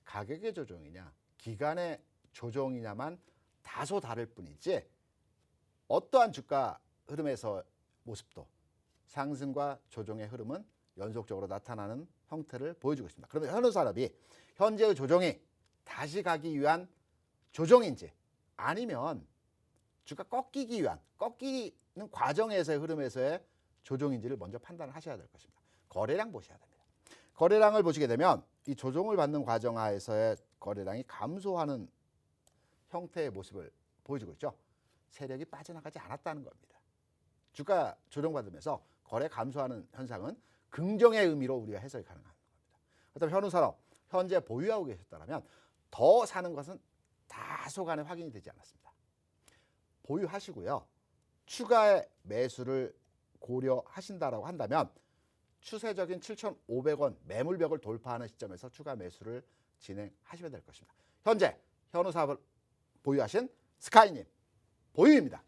가격의 조정이냐 기간의 조정이냐만 다소 다를 뿐이지 어떠한 주가 흐름에서 모습도 상승과 조정의 흐름은 연속적으로 나타나는 형태를 보여주고 있습니다. 그러면 현우산업이 현재의 조정이 다시 가기 위한 조정인지 아니면 주가 꺾이기 위한 꺾이는 과정에서의 흐름에서의 조정인지를 먼저 판단을 하셔야 될 것입니다. 거래량 보셔야 됩니다. 거래량을 보시게 되면 이 조정을 받는 과정 하에서의 거래량이 감소하는 형태의 모습을 보여주고 있죠. 세력이 빠져나가지 않았다는 겁니다. 주가 조정받으면서 거래 감소하는 현상은 긍정의 의미로 우리가 해석이 가능한 겁니다. 그렇다면 현우산업 현재 보유하고 계셨다면 더 사는 것은 다소간에 확인이 되지 않았습니다. 보유하시고요. 추가의 매수를 고려하신다라고 한다면 추세적인 7,500원 매물벽을 돌파하는 시점에서 추가 매수를 진행하시면 될 것입니다. 현재 현우사업을 보유하신 스카이님 보유입니다.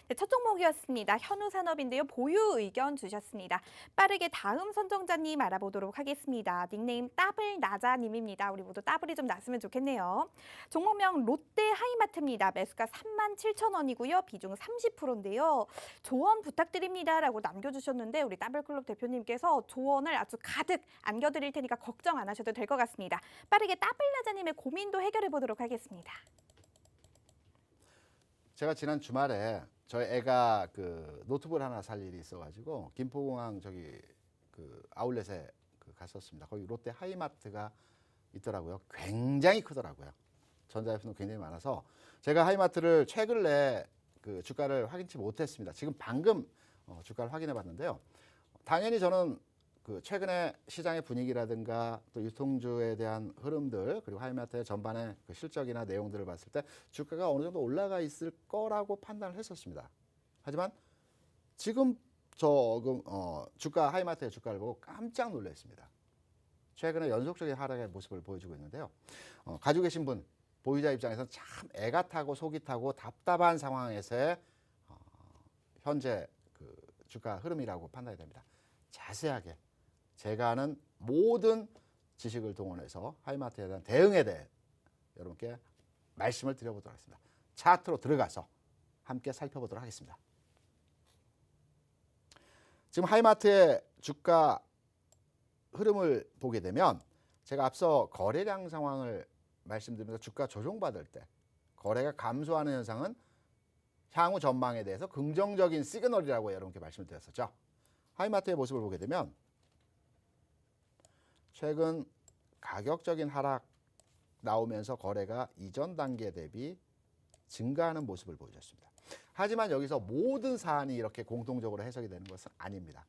네, 첫 종목이었습니다. 현우산업인데요. 보유 의견 주셨습니다. 빠르게 다음 선정자님 알아보도록 하겠습니다. 닉네임 따블나자님입니다. 우리 모두 따블이 좀 났으면 좋겠네요. 종목명 롯데 하이마트입니다. 매수가 37,000원이고요. 비중 30%인데요. 조언 부탁드립니다. 라고 남겨주셨는데 우리 따블클럽 대표님께서 조언을 아주 가득 안겨드릴 테니까 걱정 안 하셔도 될 것 같습니다. 빠르게 따블나자님의 고민도 해결해 보도록 하겠습니다. 제가 지난 주말에 저희 애가 그 노트북을 하나 살 일이 있어가지고 김포공항 저기 그 아울렛에 갔었습니다. 거기 롯데 하이마트가 있더라고요. 굉장히 크더라고요. 전자제품도 굉장히 많아서 제가 하이마트를 최근 내에 그 주가를 확인치 못했습니다. 지금 방금 주가를 확인해봤는데요. 당연히 저는 그 최근에 시장의 분위기라든가 또 유통주에 대한 흐름들 그리고 하이마트의 전반의 그 실적이나 내용들을 봤을 때 주가가 어느 정도 올라가 있을 거라고 판단을 했었습니다. 하지만 지금 주가 하이마트의 주가를 보고 깜짝 놀랐습니다. 최근에 연속적인 하락의 모습을 보여주고 있는데요. 가지고 계신 분 보유자 입장에서는 참 애가 타고 속이 타고 답답한 상황에서의 현재 그 주가 흐름이라고 판단이 됩니다. 자세하게 제가 아는 모든 지식을 동원해서 하이마트에 대한 대응에 대해 여러분께 말씀을 드려보도록 하겠습니다. 차트로 들어가서 함께 살펴보도록 하겠습니다. 지금 하이마트의 주가 흐름을 보게 되면 제가 앞서 거래량 상황을 말씀드리면서 주가 조정받을 때 거래가 감소하는 현상은 향후 전망에 대해서 긍정적인 시그널이라고 여러분께 말씀을 드렸었죠. 하이마트의 모습을 보게 되면 최근 가격적인 하락 나오면서 거래가 이전 단계 대비 증가하는 모습을 보여줬습니다. 하지만 여기서 모든 사안이 이렇게 공통적으로 해석이 되는 것은 아닙니다.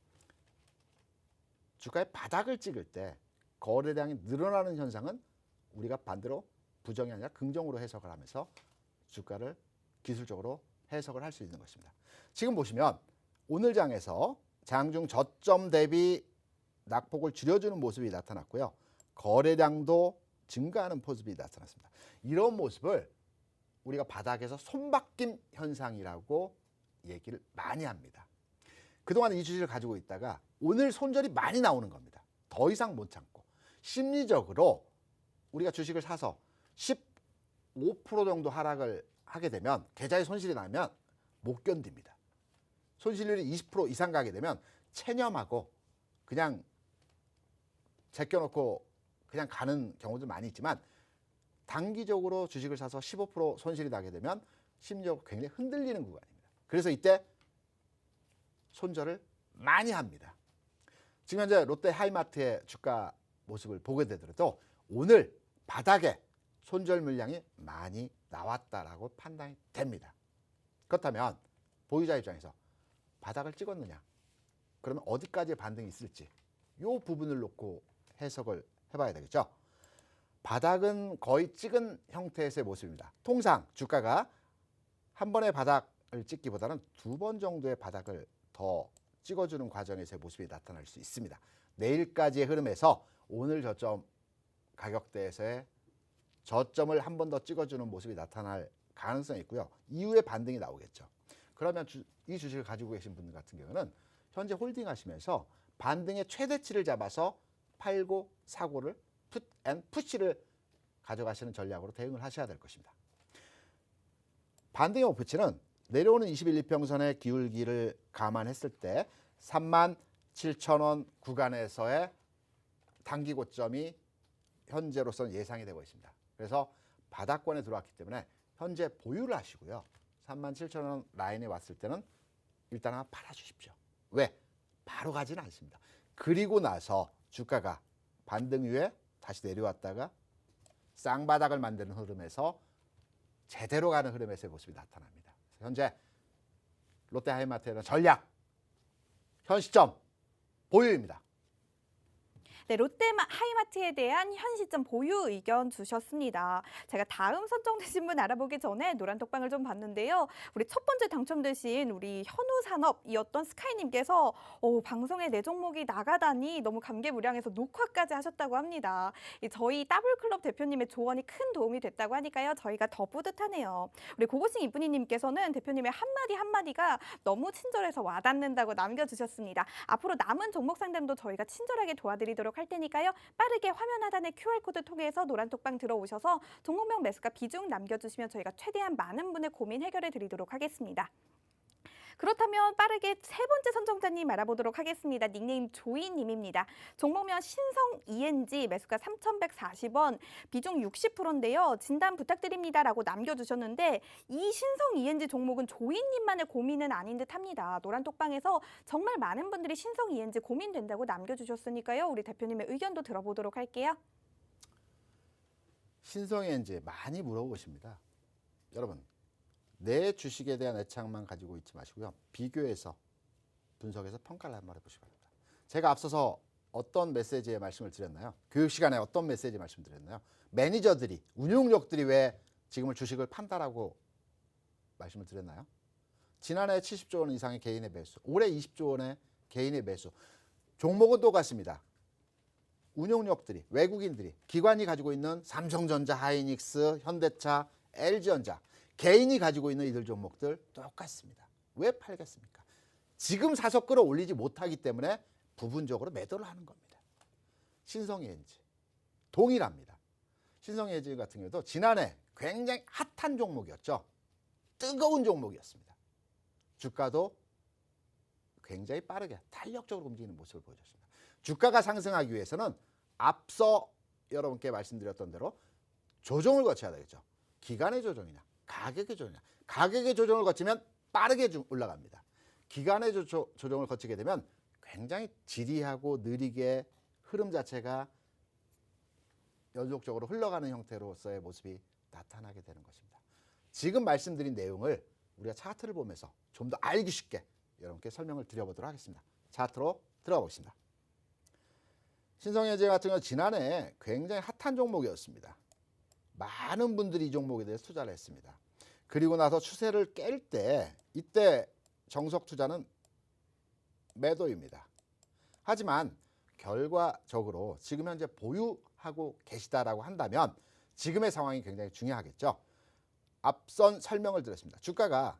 주가의 바닥을 찍을 때 거래량이 늘어나는 현상은 우리가 반대로 부정이 아니라 긍정으로 해석을 하면서 주가를 기술적으로 해석을 할 수 있는 것입니다. 지금 보시면 오늘 장에서 장중 저점 대비 낙폭을 줄여주는 모습이 나타났고요. 거래량도 증가하는 모습이 나타났습니다. 이런 모습을 우리가 바닥에서 손바뀜 현상이라고 얘기를 많이 합니다. 그동안 이 주식을 가지고 있다가 오늘 손절이 많이 나오는 겁니다. 더 이상 못 참고 심리적으로 우리가 주식을 사서 15% 정도 하락을 하게 되면 계좌에 손실이 나면 못 견딥니다. 손실률이 20% 이상 가게 되면 체념하고 그냥 제껴놓고 그냥 가는 경우도 많이 있지만 단기적으로 주식을 사서 15% 손실이 나게 되면 심리적으로 굉장히 흔들리는 구간입니다. 그래서 이때 손절을 많이 합니다. 지금 현재 롯데 하이마트의 주가 모습을 보게 되더라도 오늘 바닥에 손절 물량이 많이 나왔다라고 판단이 됩니다. 그렇다면 보유자 입장에서 바닥을 찍었느냐? 그러면 어디까지 반등이 있을지 이 부분을 놓고 해석을 해봐야 되겠죠. 바닥은 거의 찍은 형태에서의 모습입니다. 통상 주가가 한 번의 바닥을 찍기보다는 두 번 정도의 바닥을 더 찍어주는 과정에서의 모습이 나타날 수 있습니다. 내일까지의 흐름에서 오늘 저점 가격대에서의 저점을 한 번 더 찍어주는 모습이 나타날 가능성이 있고요. 이후에 반등이 나오겠죠. 그러면 이 주식을 가지고 계신 분들 같은 경우는 현재 홀딩하시면서 반등의 최대치를 잡아서 팔고 사고를 풋앤푸시를 가져가시는 전략으로 대응을 하셔야 될 것입니다. 반등의 오프치는 내려오는 21 이평선의 기울기를 감안했을 때 37,000원 구간에서의 단기 고점이 현재로서는 예상이 되고 있습니다. 그래서 바닥권에 들어왔기 때문에 현재 보유를 하시고요. 37,000원 라인에 왔을 때는 일단 하나 팔아주십시오. 왜? 바로 가지는 않습니다. 그리고 나서 주가가 반등 이후에 다시 내려왔다가 쌍바닥을 만드는 흐름에서 제대로 가는 흐름에서의 모습이 나타납니다. 현재 롯데하이마트의 전략, 현 시점 보유입니다. 네, 롯데하이마트에 대한 현 시점 보유 의견 주셨습니다. 제가 다음 선정되신 분 알아보기 전에 노란톡방을 좀 봤는데요. 우리 첫 번째 당첨되신 우리 현우산업이었던 스카이님께서 방송에 내 종목이 나가다니 너무 감개무량해서 녹화까지 하셨다고 합니다. 저희 더블클럽 대표님의 조언이 큰 도움이 됐다고 하니까요. 저희가 더 뿌듯하네요. 우리 고고싱 이쁜이님께서는 대표님의 한마디 한마디가 너무 친절해서 와닿는다고 남겨주셨습니다. 앞으로 남은 종목 상담도 저희가 친절하게 도와드리도록 할 테니까요. 빠르게 화면 하단의 QR코드 통해서 노란톡방 들어오셔서 종목명 매수가 비중 남겨주시면 저희가 최대한 많은 분의 고민 해결해 드리도록 하겠습니다. 그렇다면 빠르게 세 번째 선정자님 알아보도록 하겠습니다. 닉네임 조이님입니다. 종목명 신성 ENG 매수가 3,140원, 비중 60%인데요. 진단 부탁드립니다라고 남겨주셨는데 이 신성 ENG 종목은 조이님만의 고민은 아닌 듯합니다. 노란톡방에서 정말 많은 분들이 신성 ENG 고민된다고 남겨주셨으니까요. 우리 대표님의 의견도 들어보도록 할게요. 신성 ENG 많이 물어보십니다. 여러분. 내 주식에 대한 애착만 가지고 있지 마시고요. 비교해서 분석해서 평가를 한번 해보시기 바랍니다. 제가 앞서서 어떤 메시지의 말씀을 드렸나요? 교육 시간에 어떤 메시지 말씀드렸나요? 매니저들이, 운용력들이 왜 지금을 주식을 판다라고 말씀을 드렸나요? 지난해 70조 원 이상의 개인의 매수, 올해 20조 원의 개인의 매수. 종목은 똑같습니다. 운용력들이, 외국인들이, 기관이 가지고 있는 삼성전자, 하이닉스, 현대차, LG전자, 개인이 가지고 있는 이들 종목들 똑같습니다. 왜 팔겠습니까? 지금 사서 끌어올리지 못하기 때문에 부분적으로 매도를 하는 겁니다. 신성ENG 동일합니다. 신성ENG 같은 경우도 지난해 굉장히 핫한 종목이었죠. 뜨거운 종목이었습니다. 주가도 굉장히 빠르게 탄력적으로 움직이는 모습을 보여줬습니다. 주가가 상승하기 위해서는 앞서 여러분께 말씀드렸던 대로 조정을 거쳐야 되겠죠. 기간의 조정이냐 가격의 조정이냐. 가격의 조정을 거치면 빠르게 올라갑니다. 기간의 조정을 거치게 되면 굉장히 지리하고 느리게 흐름 자체가 연속적으로 흘러가는 형태로서의 모습이 나타나게 되는 것입니다. 지금 말씀드린 내용을 우리가 차트를 보면서 좀 더 알기 쉽게 여러분께 설명을 드려보도록 하겠습니다. 차트로 들어가 보겠습니다. 신성ENG 같은 경우 지난해 굉장히 핫한 종목이었습니다. 많은 분들이 이 종목에 대해서 투자를 했습니다. 그리고 나서 추세를 깰 때 이때 정석 투자는 매도입니다. 하지만 결과적으로 지금 현재 보유하고 계시다라고 한다면 지금의 상황이 굉장히 중요하겠죠. 앞선 설명을 드렸습니다. 주가가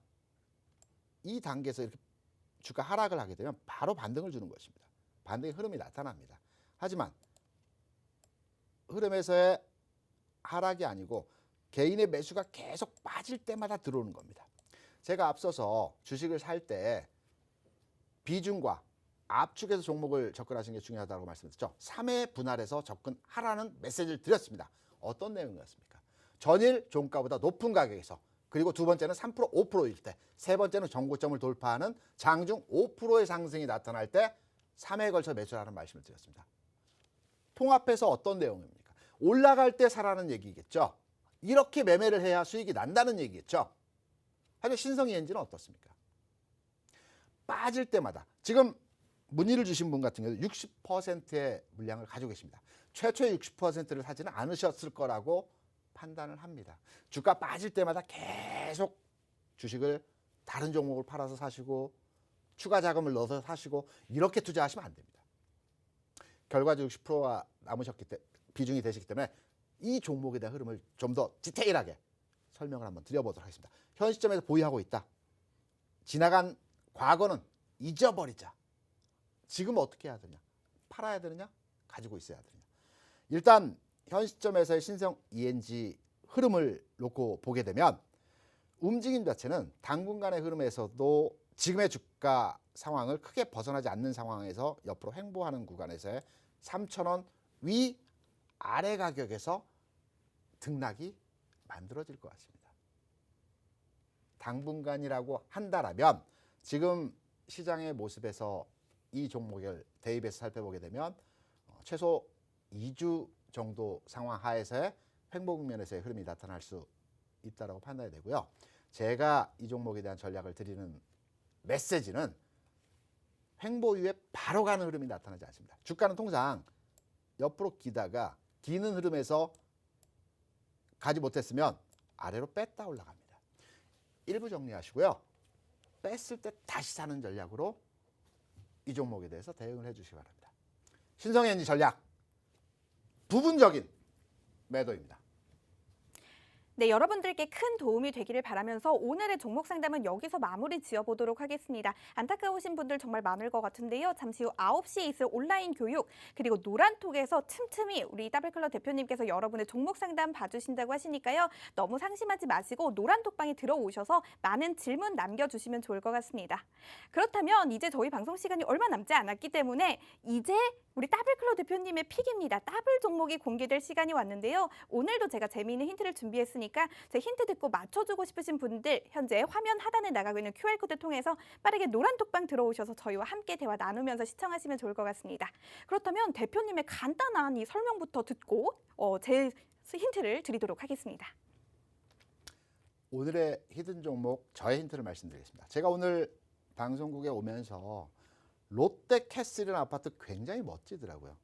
이 단계에서 이렇게 주가 하락을 하게 되면 바로 반등을 주는 것입니다. 반등의 흐름이 나타납니다. 하지만 흐름에서의 하락이 아니고 개인의 매수가 계속 빠질 때마다 들어오는 겁니다. 제가 앞서서 주식을 살 때 비중과 압축해서 종목을 접근하시는 게 중요하다고 말씀드렸죠. 3회 분할해서 접근하라는 메시지를 드렸습니다. 어떤 내용이었습니까? 전일 종가보다 높은 가격에서, 그리고 두 번째는 3%, 5%일 때, 세 번째는 정고점을 돌파하는 장중 5%의 상승이 나타날 때 3회에 걸쳐 매수하라는 말씀을 드렸습니다. 통합해서 어떤 내용입니까? 올라갈 때 사라는 얘기겠죠. 이렇게 매매를 해야 수익이 난다는 얘기겠죠. 하지만 신성ENG는 어떻습니까? 빠질 때마다, 지금 문의를 주신 분 같은 경우 60%의 물량을 가지고 계십니다. 최초의 60%를 사지는 않으셨을 거라고 판단을 합니다. 주가 빠질 때마다 계속 주식을 다른 종목을 팔아서 사시고 추가 자금을 넣어서 사시고 이렇게 투자하시면 안 됩니다. 결과적으로 60%가 남으셨기 때문에, 비중이 되시기 때문에 이 종목에 대한 흐름을 좀 더 디테일하게 설명을 한번 드려보도록 하겠습니다. 현 시점에서 보유하고 있다. 지나간 과거는 잊어버리자. 지금 어떻게 해야 되냐? 팔아야 되느냐? 가지고 있어야 됩니다. 일단 현 시점에서의 신성 ENG 흐름을 놓고 보게 되면 움직임 자체는 당분간의 흐름에서도 지금의 주가 상황을 크게 벗어나지 않는 상황에서 옆으로 횡보하는 구간에서의 3,000원 위 아래 가격에서 등락이 만들어질 것 같습니다. 당분간이라고 한다라면 지금 시장의 모습에서 이 종목을 대입해서 살펴보게 되면 최소 2주 정도 상황 하에서의 횡보 국면에서의 흐름이 나타날 수 있다고 판단이 되고요. 제가 이 종목에 대한 전략을 드리는 메시지는 횡보 이후에 바로 가는 흐름이 나타나지 않습니다. 주가는 통상 옆으로 기다가 기는 흐름에서 가지 못했으면 아래로 뺐다 올라갑니다. 일부 정리하시고요. 뺐을 때 다시 사는 전략으로 이 종목에 대해서 대응을 해주시기 바랍니다. 신성현지 전략 부분적인 매도입니다. 네, 여러분들께 큰 도움이 되기를 바라면서 오늘의 종목 상담은 여기서 마무리 지어보도록 하겠습니다. 안타까우신 분들 정말 많을 것 같은데요. 잠시 후 9시에 있을 온라인 교육 그리고 노란톡에서 틈틈이 우리 더블클럽 대표님께서 여러분의 종목 상담 봐주신다고 하시니까요. 너무 상심하지 마시고 노란톡방에 들어오셔서 많은 질문 남겨주시면 좋을 것 같습니다. 그렇다면 이제 저희 방송 시간이 얼마 남지 않았기 때문에 이제 우리 더블클럽 대표님의 픽입니다. 더블 종목이 공개될 시간이 왔는데요. 오늘도 제가 재미있는 힌트를 준비했으니까 제 힌트 듣고 맞춰주고 싶으신 분들 현재 화면 하단에 나가고 있는 QR코드 통해서 빠르게 노란톡방 들어오셔서 저희와 함께 대화 나누면서 시청하시면 좋을 것 같습니다. 그렇다면 대표님의 간단한 이 설명부터 듣고 제 힌트를 드리도록 하겠습니다. 오늘의 히든 종목 저의 힌트를 말씀드리겠습니다. 제가 오늘 방송국에 오면서 롯데캐슬이라는 아파트 굉장히 멋지더라고요.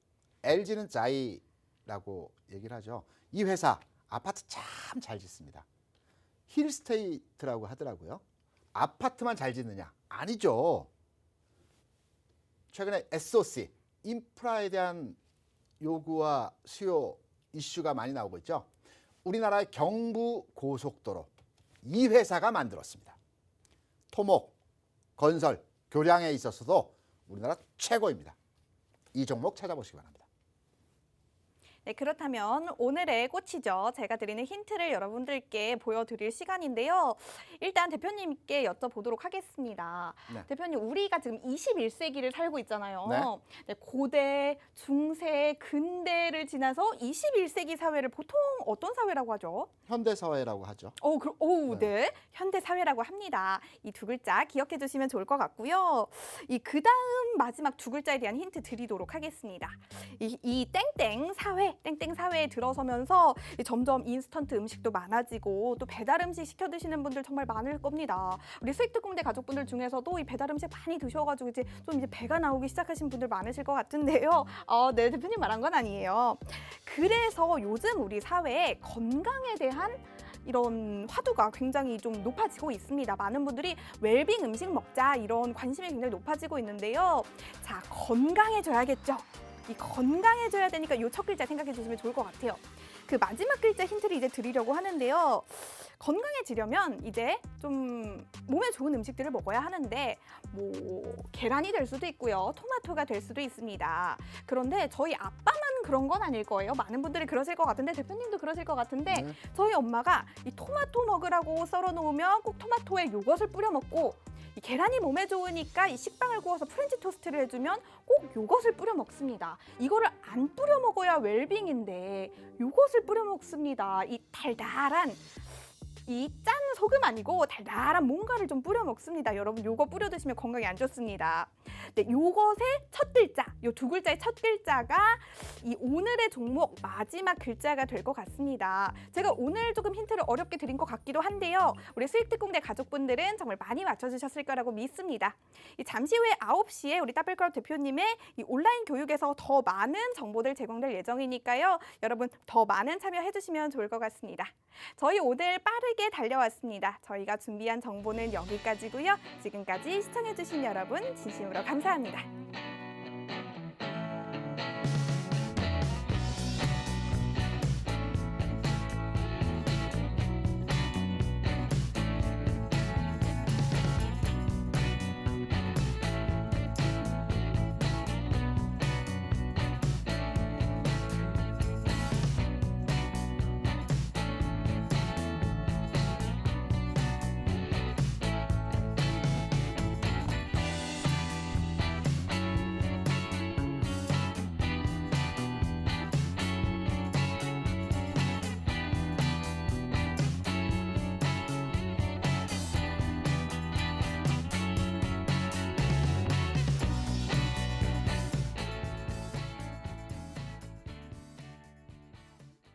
LG는 자이라고 얘기를 하죠. 이 회사 아파트 참 잘 짓습니다. 힐스테이트라고 하더라고요. 아파트만 잘 짓느냐? 아니죠. 최근에 SOC, 인프라에 대한 요구와 수요 이슈가 많이 나오고 있죠. 우리나라의 경부고속도로 이 회사가 만들었습니다. 토목, 건설, 교량에 있어서도 우리나라 최고입니다. 이 종목 찾아보시기 바랍니다. 네, 그렇다면 오늘의 꽃이죠. 제가 드리는 힌트를 여러분들께 보여드릴 시간인데요. 일단 대표님께 여쭤보도록 하겠습니다. 네. 대표님, 우리가 지금 21세기를 살고 있잖아요. 네. 네, 고대, 중세, 근대를 지나서 21세기 사회를 보통 어떤 사회라고 하죠? 현대사회라고 하죠. 네. 현대 사회라고 합니다. 이 두 글자 기억해 주시면 좋을 것 같고요. 이 그다음 마지막 두 글자에 대한 힌트 드리도록 하겠습니다. 이 땡땡 사회에 들어서면서 점점 인스턴트 음식도 많아지고 또 배달 음식 시켜 드시는 분들 정말 많을 겁니다. 우리 수익특공대 가족분들 중에서도 이 배달 음식 많이 드셔가지고 이제 배가 나오기 시작하신 분들 많으실 것 같은데요. 네, 대표님 말한 건 아니에요. 그래서 요즘 우리 사회에 건강에 대한 이런 화두가 굉장히 좀 높아지고 있습니다. 많은 분들이 웰빙 음식 먹자 이런 관심이 굉장히 높아지고 있는데요. 자, 건강해져야겠죠. 이 건강해져야 되니까 이 첫 글자 생각해 주시면 좋을 것 같아요. 그 마지막 글자 힌트를 이제 드리려고 하는데요. 건강해지려면 이제 좀 몸에 좋은 음식들을 먹어야 하는데 계란이 될 수도 있고요. 토마토가 될 수도 있습니다. 그런데 저희 아빠만 그런 건 아닐 거예요. 많은 분들이 그러실 것 같은데 대표님도 그러실 것 같은데 네. 저희 엄마가 이 토마토 먹으라고 썰어 놓으면 꼭 토마토에 요것을 뿌려 먹고 이 계란이 몸에 좋으니까 이 식빵을 구워서 프렌치 토스트를 해주면 꼭 요것을 뿌려 먹습니다. 이거를 안 뿌려 먹어야 웰빙인데 요것을 뿌려 먹습니다. 이 달달한 이 짠 소금 아니고 달달한 뭔가를 좀 뿌려 먹습니다. 여러분 요거 뿌려 드시면 건강에 안 좋습니다. 네, 요것의 첫 글자, 요 두 글자의 첫 글자가 이 오늘의 종목 마지막 글자가 될 것 같습니다. 제가 오늘 조금 힌트를 어렵게 드린 것 같기도 한데요. 우리 수익특공대 가족분들은 정말 많이 맞춰주셨을 거라고 믿습니다. 잠시 후에 9시에 우리 더블클럽 대표님의 이 온라인 교육에서 더 많은 정보들 제공될 예정이니까요. 여러분 더 많은 참여해 주시면 좋을 것 같습니다. 저희 오늘 빠르게 달려왔습니다. 저희가 준비한 정보는 여기까지고요. 지금까지 시청해 주신 여러분 진심으로 감사합니다.